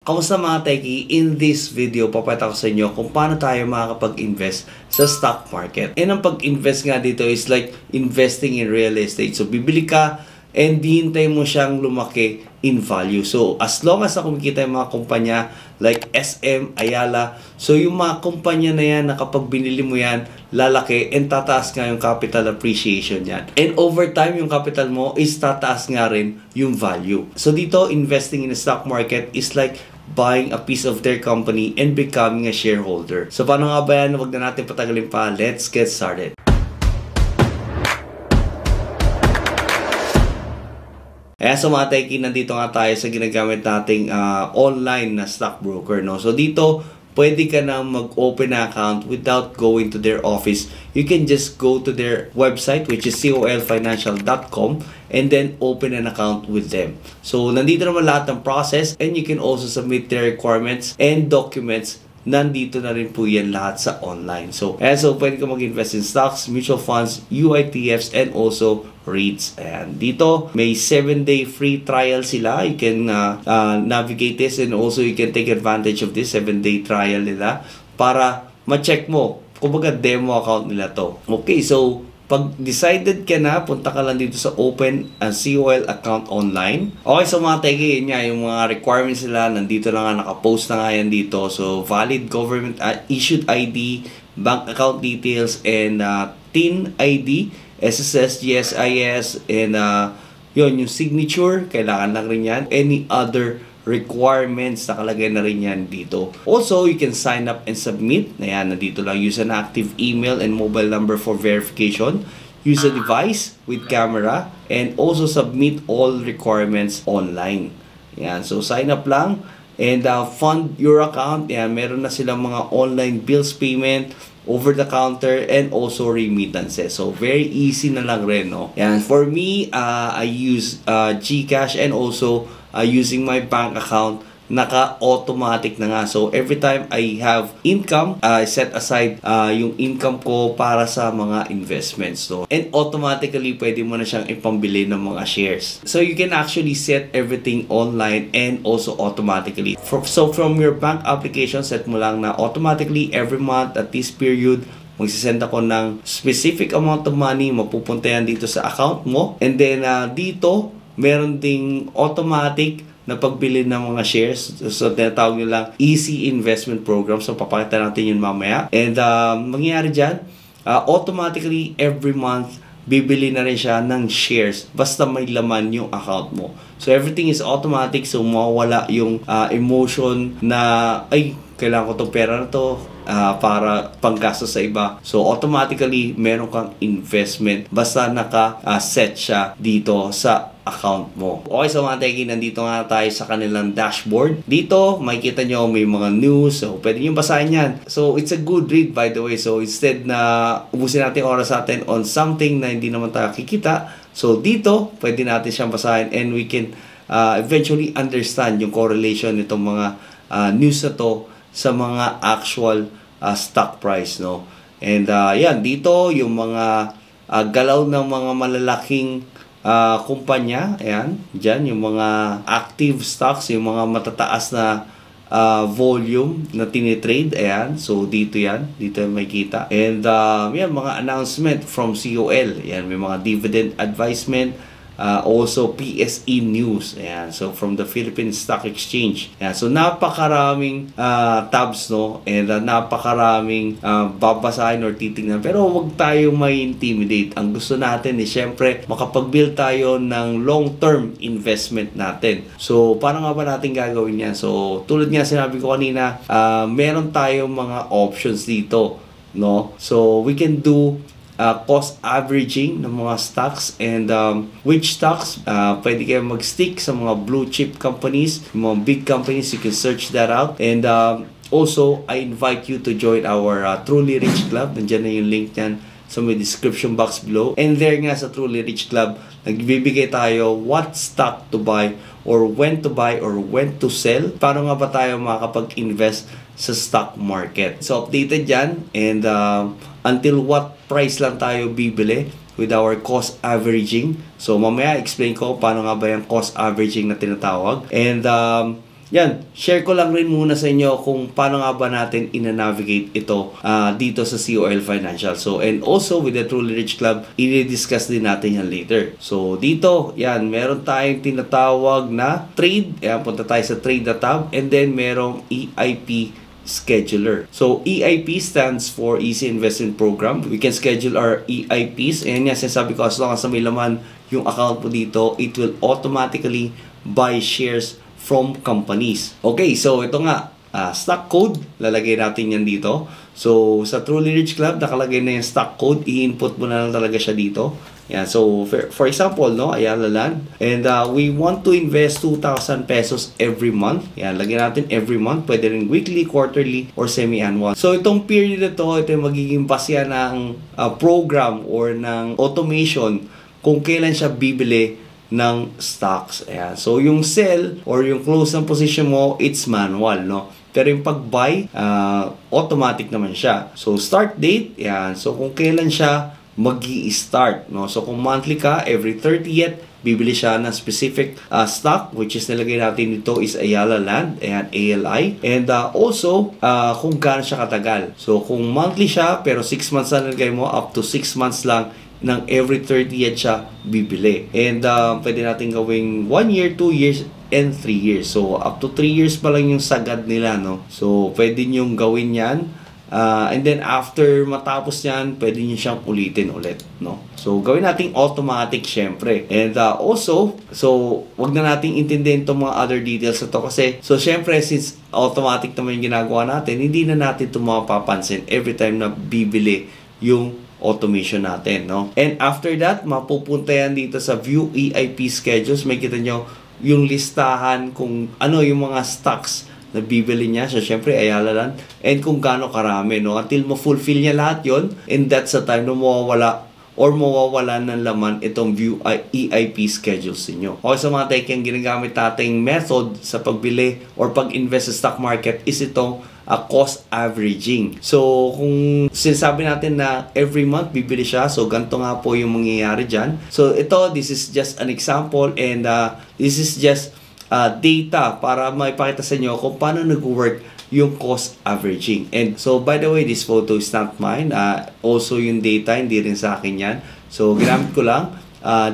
Kamusta mga techie? In this video, papakita ko sa inyo kung paano tayo makakapag-invest sa stock market. And ang pag-invest nga dito is like investing in real estate. So, bibili ka and hihintay mo siyang lumaki in value. So, as long as na kumikita yung mga kumpanya like SM, Ayala, so yung mga kumpanya na yan na kapag binili mo yan, lalaki and tataas nga yung capital appreciation yan. And over time, yung capital mo is tataas nga rin yung value. So, dito, investing in the stock market is like buying a piece of their company and becoming a shareholder. So, paano nga ba yan? Huwag na natin patagalin pa. Let's get started. Ayan, so mga techie, nandito nga tayo sa ginagamit nating online na stockbroker, no? So dito, pwede ka na mag-open na account without going to their office. You can just go to their website, which is colfinancial.com, and then open an account with them. So nandito naman lahat ng process, and you can also submit their requirements and documents. Nandito na rin po yan lahat sa online. So pwede ka mag-invest in stocks, mutual funds, UITFs, and also REITs. Ayan. Dito, may 7-day free trial sila. You can navigate this and also you can take advantage of this 7-day trial nila para ma-check mo. Kumbaga, demo account nila to. Okay, so pag decided ka na, punta ka lang dito sa open COL account online. Okay, so mga techie, yun nga, yung mga requirements nila, nandito na nga, nakapost na nga yan dito. So, valid government issued ID, bank account details, and TIN ID, SSS, GSIS, and yun, yung signature, kailangan lang rin yan. Any other requirements, nakalagay na rin yan dito. Also, you can sign up and submit. Ayan, nandito lang. Use an active email and mobile number for verification. Use a device with camera. And also submit all requirements online. Ayan, so sign up lang. And fund your account. Ayan, meron na silang mga online bills payment, over the counter, and also remittances. So, very easy na lang rin, no? Ayan, for me, I use GCash and also using my bank account, naka-automatic na nga. So, every time I have income, I set aside yung income ko para sa mga investments. So, and automatically, pwede mo na siyang ipambili ng mga shares. So, you can actually set everything online and also automatically. So, from your bank application, set mo lang na automatically every month at this period, magsisend ako ng specific amount of money, mapupunta yan dito sa account mo. And then, dito, meron ding automatic na pagbili ng mga shares. So, tinatawag nyo lang easy investment program. So, papakita natin yun mamaya. And, mangyayari dyan, automatically, every month, bibili na rin siya ng shares basta may laman yung account mo. So, everything is automatic. So, mawawala yung emotion na, ay, kailangan ko itong pera na to para panggastos sa iba. So, automatically, meron kang investment basta naka-set siya dito sa account mo. Okay, so mga techie, nandito nga tayo sa kanilang dashboard. Dito, makikita nyo may mga news. So, pwede nyo basahin yan. So, it's a good read, by the way. So, instead na ubusin natin oras natin on something na hindi naman tayo kikita, so, dito, pwede natin siyang basahin and we can eventually understand yung correlation nitong mga news na to sa mga actual stock price, no? And yan, dito yung mga galaw ng mga malalaking kumpanya, ayan, dyan, yung mga active stocks, yung mga matataas na volume na tinitrade, ayan, so dito yan, dito may kita. And yan, mga announcement from COL, ayan, may mga dividend advisement, also PSE News, ayan, so from the Philippine Stock Exchange. Ayan, so napakaraming tabs, no, and napakaraming babasahin or titingnan, pero wag tayong may intimidate. Ang gusto natin is syempre makapag-build tayo ng long-term investment natin. So paano nga ba natin gagawin yan? So tulad nga sinabi ko kanina, meron tayong mga options dito, no? So we can do cost averaging ng mga stocks and which stocks pwede kayo mag-stick sa mga blue chip companies, mga big companies. You can search that out. And also, I invite you to join our Truly Rich Club. Nandiyan na yung link niyan sa may description box below. And there nga sa Truly Rich Club, nagbibigay tayo what stock to buy or when to buy or when to sell. Paano nga ba tayo makakapag-invest sa stock market? So, updated yan. And until what price lang tayo bibili with our cost averaging. So, mamaya explain ko paano nga ba yung cost averaging na tinatawag. And yan, share ko lang rin muna sa inyo kung paano nga ba natin ina-navigate ito dito sa COL Financial. So, and also with the Truly Rich Club, i-discuss din natin yan later. So, dito, yan, meron tayong tinatawag na trade. Ayan, punta tayo sa trade na tab. And then, merong EIP scheduler. So, EIP stands for Easy Investment Program. We can schedule our EIPs. And yan, sinasabi ko, as long as may laman yung account mo dito, it will automatically buy shares from companies. Okay, so ito nga, stock code, lalagay natin yan dito. So, sa Truly Rich Club, nakalagay na yung stock code, i-input mo na lang talaga siya dito. Yan, so, for example, no, Ayala Land, and we want to invest 2,000 pesos every month. Yan, lagyan natin every month, pwede rin weekly, quarterly, or semi-annual. So, itong period na to, ito yung magiging basya ng program or ng automation kung kailan siya bibili ng stocks. Ayan. So, yung sell or yung close ng position mo, it's manual, no? Pero yung pag-buy, automatic naman siya. So, start date, ayan. So, kung kailan siya mag-i-start, no? So, kung monthly ka, every 30th, bibili siya ng specific stock, which is nilagay natin dito is Ayala Land, ayan, ALI. And also, kung gaano siya katagal. So, kung monthly siya, pero 6 months na nilagay mo, up to 6 months lang, ng every 30th siya bibili. And pwede natin gawing 1 year, 2 years, and 3 years. So, up to 3 years pa lang yung sagad nila, no? So, pwede nyong gawin yan. And then, after matapos yan, pwede nyo siyang ulitin ulit, no? So, gawin natin automatic, syempre. And also, so, wag na nating intindihin itong mga other details na to kasi, so, syempre, since automatic naman yung ginagawa natin, hindi na natin ito mapapansin every time na bibili yung automation natin, no? And after that, mapupunta yan dito sa View EIP Schedules. May kita nyo yung listahan kung ano yung mga stocks na bibili niya. So, syempre, Ayala Land. And kung gaano karami, no? Until ma-fulfill niya lahat yon, and that's the time na mawawala ng laman itong View EIP schedules niyo. Okay, sa mga tech, yung ginagamit nating method sa pagbili or pag-invest sa stock market is itong cost averaging. So, kung sinasabi natin na every month bibili siya, so ganito nga po yung mangyayari dyan. So, this is just an example and this is just data para maipakita sa inyo kung paano nag-work yung cost averaging. And so, by the way, this photo is not mine. Also, yung data, hindi rin sa akin yan. So, ginamit ko lang.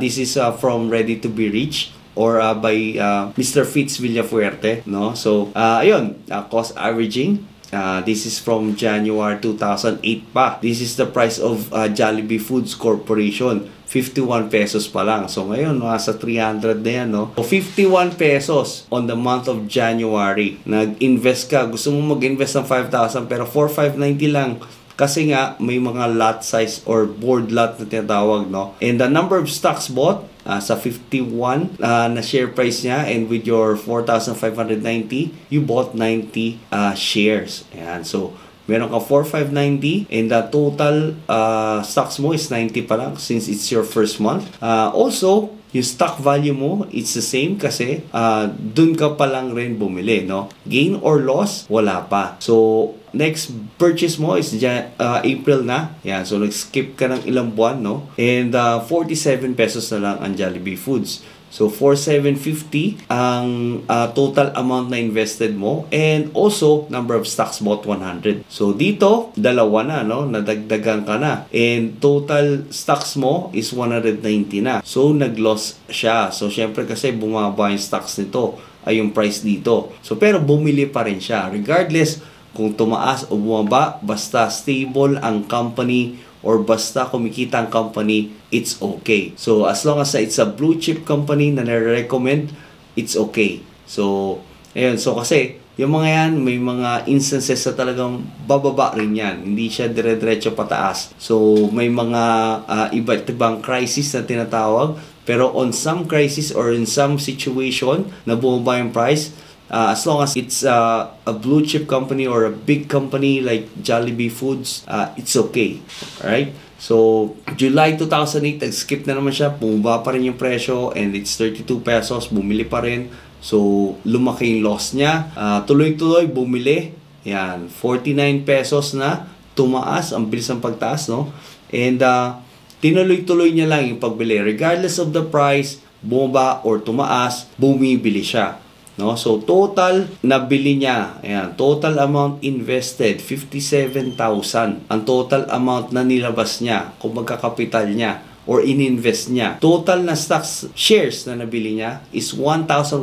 This is from Ready to be Rich or by Mr. Fitz Villafuerte, no? So, ayun, cost averaging. This is from January 2008 pa. This is the price of Jollibee Foods Corporation. 51 pesos pa lang. So, ngayon, nasa 300 na yan, no? So, 51 pesos on the month of January. Nag-invest ka. Gusto mo mag-invest ng 5,000 pero 4,590 lang. Kasi nga, may mga lot size or board lot na tinatawag, no? And the number of stocks bought, sa 51 na share price niya, and with your 4,590, you bought 90 shares. Ayan. So, meron ka 4,590 and the total stocks mo is 90 pa lang since it's your first month. Also, yung stock value mo, it's the same kasi dun ka pa lang rin bumili, no? Gain or loss, wala pa. So, next purchase mo is April na. Yan, so nag-skip ka ng ilang buwan, no? And 47 pesos na lang ang Jollibee Foods. So, 4,750 ang total amount na invested mo. And also, number of stocks bought, 100. So, dito, dalawa na, no? Nadagdagan ka na. And total stocks mo is 190 na. So, nag-loss siya. So, syempre kasi bumaba yung stocks nito ay yung price dito. So, pero bumili pa rin siya. Regardless kung tumaas o bumaba, basta stable ang company or basta kumikita ang company, it's okay. So, as long as it's a blue chip company na nare-recommend, it's okay. So, ayun. So, kasi, yung mga yan, may mga instances na talagang bababa rin yan. Hindi siya dire-diretso pataas. So, may mga iba't ibang crisis na tinatawag. Pero on some crisis or in some situation na bumaba yung price, as long as it's a blue chip company or a big company like Jollibee Foods, it's okay. Alright? So, July 2008, nag-skip na naman siya. Bumaba pa rin yung presyo and it's 32 pesos. Bumili pa rin. So, lumaki yung loss niya. Tuloy-tuloy, bumili. Yan, 49 pesos na. Tumaas. Ang bilis ng pagtaas, no? And, tinuloy-tuloy niya lang yung pagbili. Regardless of the price, bumaba or tumaas, bumibili siya. no? So total nabili niya, ayan, total amount invested 57,000. Ang total amount na nilabas niya kung magkakapital niya or ininvest niya. Total na stocks shares na nabili niya is 1,130.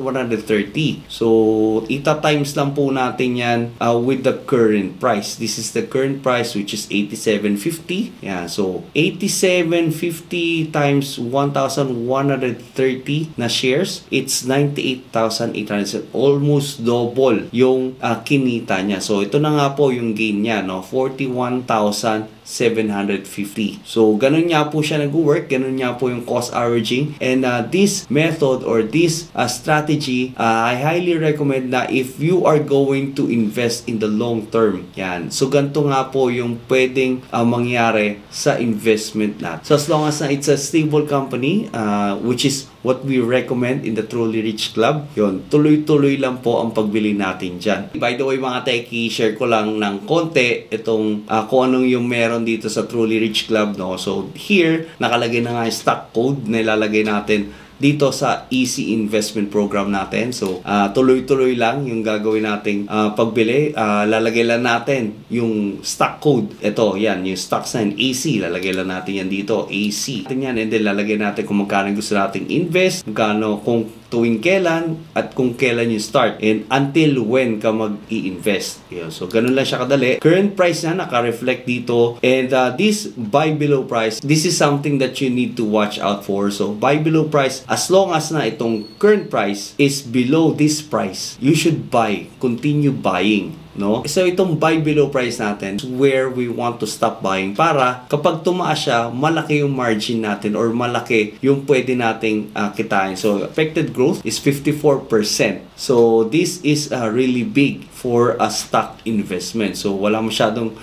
So, ita-times lang po natin yan with the current price. This is the current price which is 87.50. Yeah, so 87.50 times 1,130 na shares, it's 98,800. Almost double yung kinita niya. So, ito na nga po yung gain niya, no? 41,750. So, ganun nga po siya nag-work, ganun nga po yung cost averaging. And this method or this strategy, I highly recommend na if you are going to invest in the long term. Yan. So, ganito nga po yung pwedeng mangyari sa investment natin. So, as long as it's a stable company, which is what we recommend in the Truly Rich Club, yun, tuloy-tuloy lang po ang pagbili natin dyan. By the way, mga techie, share ko lang ng konti itong kung anong yung meron dito sa Truly Rich Club, no? So, here, nakalagay na nga yung stock code na ilalagay natin dito sa Easy Investment Program natin. So, tuloy-tuloy lang yung gagawin nating pagbili. Lalagay lang natin yung stock code. Ito, yan, yung stocks na AC. Lalagay lang natin yan dito, AC. Yan, and then lalagay natin kung magkano gusto nating invest, magkano, kung tuwing kailan, at kung kailan yung start, and until when ka mag-i-invest. So, ganun lang siya kadali. Current price na naka-reflect dito, and this buy below price, this is something that you need to watch out for. So, buy below price, as long as na itong current price is below this price, you should buy, continue buying. No? So itong buy below price natin where we want to stop buying para kapag tumaas siya, malaki yung margin natin or malaki yung pwede nating kitain. So expected growth is 54%. So this is really big for a stock investment. So wala masyadong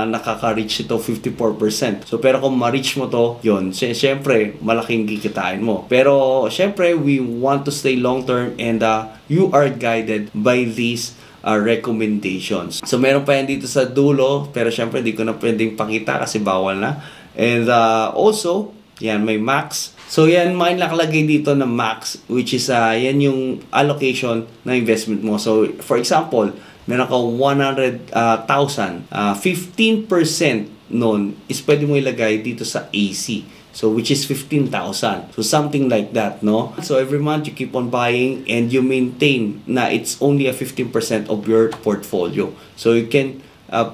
nakaka-reach ito 54%. So pero kung ma-reach mo to, yun, syempre malaking kikitain mo. Pero syempre we want to stay long term, and you are guided by these recommendations. So meron pa yan dito sa dulo, pero syempre di ko na pwedeng pakita kasi bawal na. And also, yan, may max. So yan, may nakalagay dito na max, which is yan yung allocation na investment mo. So for example, meron ka 100,000, 15% nun is pwede mo ilagay dito sa AC. So, which is 15,000. So, something like that, no? So, every month, you keep on buying and you maintain na it's only a 15% of your portfolio. So, you can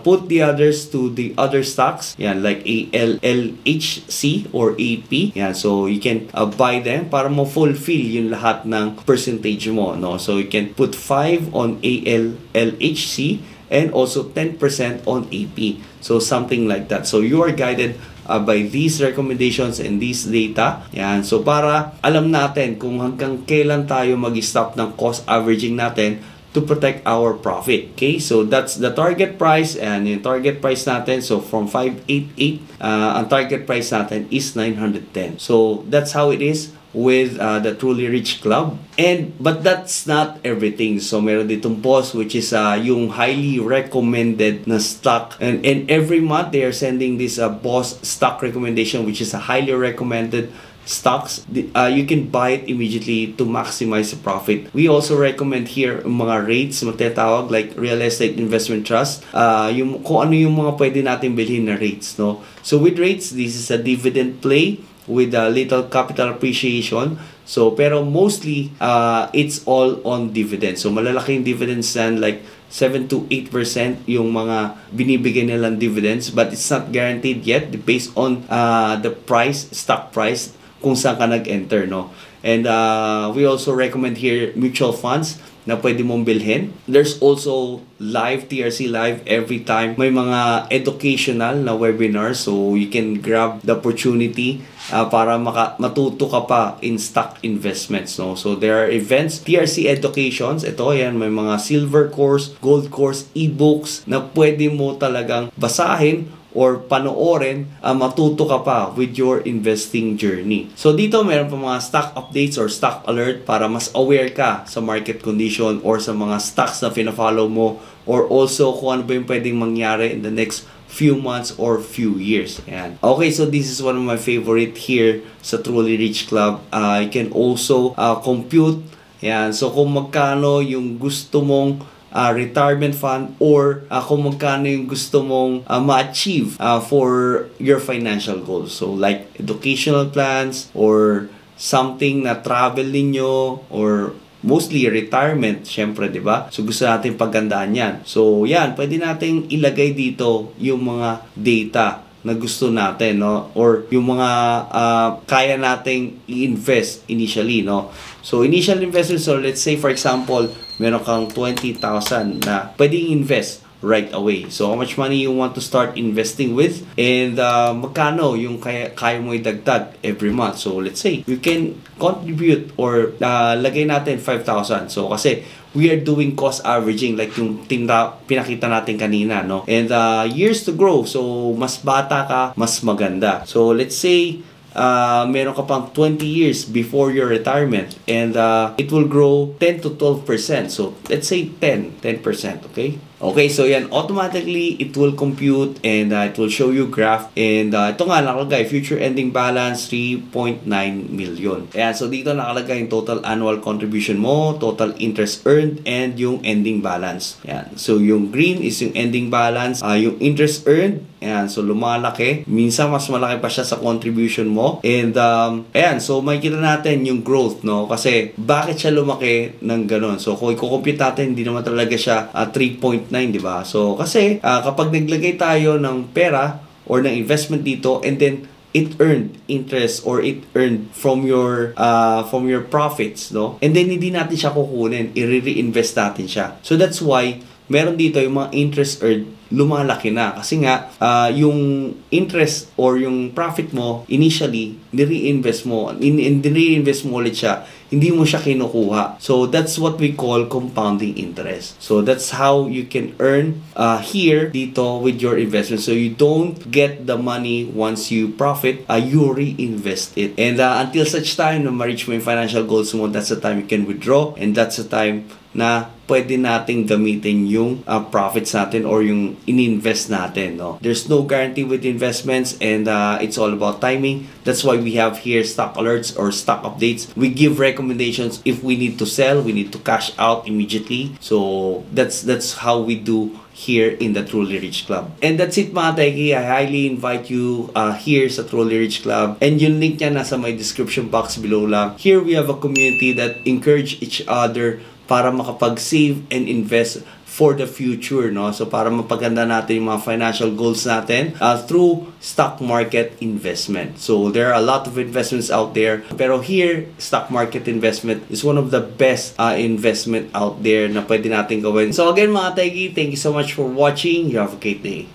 put the others to the other stocks, yan, like ALLHC or AP. Yan, so, you can buy them para mo fulfill yung lahat ng percentage mo, no? So, you can put 5 on ALLHC and also 10% on AP. So, something like that. So, you are guided by these recommendations and these data. Yan. So, para alam natin kung hanggang kailan tayo mag-stop ng cost averaging natin to protect our profit. Okay? So, that's the target price, and yung target price natin, so from 588, ang target price natin is 910. So, that's how it is with the Truly Rich Club. But that's not everything. So meron ditong boss, which is yung highly recommended na stock, and every month they are sending this boss stock recommendation, which is a highly recommended stocks. You can buy it immediately to maximize the profit. We also recommend here mga rates, matatawag like real estate investment trust, yung kung ano yung mga pwede natin bilhin na rates, no? So with rates, this is a dividend play with a little capital appreciation. So, pero mostly, it's all on dividends. So, malalaking dividends yan, like 7 to 8% yung mga binibigay nilang dividends, but it's not guaranteed yet based on the price, stock price, kung saan ka nag-enter, no? And we also recommend here mutual funds na pwede mong bilhin. There's also live, TRC live every time. May mga educational na webinars, so you can grab the opportunity para matuto ka pa in stock investments, no? So there are events, TRC educations, ito yan, may mga silver course, gold course, e-books na pwede mo talagang basahin or panoorin, matuto ka pa with your investing journey. So dito meron pa mga stock updates or stock alert para mas aware ka sa market condition or sa mga stocks na fina-follow mo, or also kung ano ba yung pwedeng mangyari in the next few months or few years. Ayan. Okay, so this is one of my favorite here sa Truly Rich Club. You can also compute Yan. So, kung magkano yung gusto mong retirement fund or kung magkano yung gusto mong ma-achieve for your financial goals. So, like educational plans or something na travel ninyo or mostly retirement, syempre, di ba? So, gusto natin paggandaan yan. So, yan, pwede nating ilagay dito yung mga data na gusto natin, no? Or yung mga kaya nating i-invest initially, no? So, initial investment, so let's say, for example, meron kang 20,000 na pwedeng invest right away. So, how much money you want to start investing with and magkano yung kaya mo idagdag every month. So, let's say, you can contribute or lagay natin 5,000. So, kasi we are doing cost averaging like yung pinakita natin kanina, no? And years to grow. So, mas bata ka, mas maganda. So, let's say, meron ka pang 20 years before your retirement and it will grow 10 to 12%. So, let's say 10%, okay? Okay, so yan, automatically, it will compute and it will show you graph. And ito nga, nakalagay, future ending balance, 3.9 million. Ayan, so dito nakalagay yung total annual contribution mo, total interest earned, and yung ending balance. Ayan, so yung green is yung ending balance, yung interest earned, ayan, so lumalaki. Minsan, mas malaki pa siya sa contribution mo. And, ayan, so makikita natin yung growth, no? Kasi, bakit siya lumaki ng ganun? So, kung i-compute natin, hindi naman talaga siya 3.9, di ba? So, kasi, kapag naglagay tayo ng pera or ng investment dito, and then, it earned interest or it earned from your profits, no? And then, hindi natin siya kukunin. I-reinvest natin siya. So, that's why, meron dito yung mga interest earned, lumalaki na. Kasi nga, yung interest or yung profit mo, initially, nire-invest mo ulit siya. Hindi mo siya kinukuha. So, that's what we call compounding interest. So, that's how you can earn here, dito, with your investment. So, you don't get the money once you profit, you reinvest it. And until such time na ma-reach mo yung financial goals mo, that's the time you can withdraw. And that's the time na pwede nating gamitin yung profits natin or yung in-invest natin, no? There's no guarantee with investments and it's all about timing. That's why we have here stock alerts or stock updates. We give recommendations if we need to sell, we need to cash out immediately. So that's how we do here in the Truly Rich Club. And that's it, mga Teki. I highly invite you here sa Truly Rich Club. And yung link niya nasa my description box below lang. Here we have a community that encourage each other para makapag-save and invest for the future, no? So, para mapaganda natin yung mga financial goals natin through stock market investment. So, there are a lot of investments out there. Pero here, stock market investment is one of the best investment out there na pwede natin gawin. So, again, mga Teki, thank you so much for watching. You have a great day.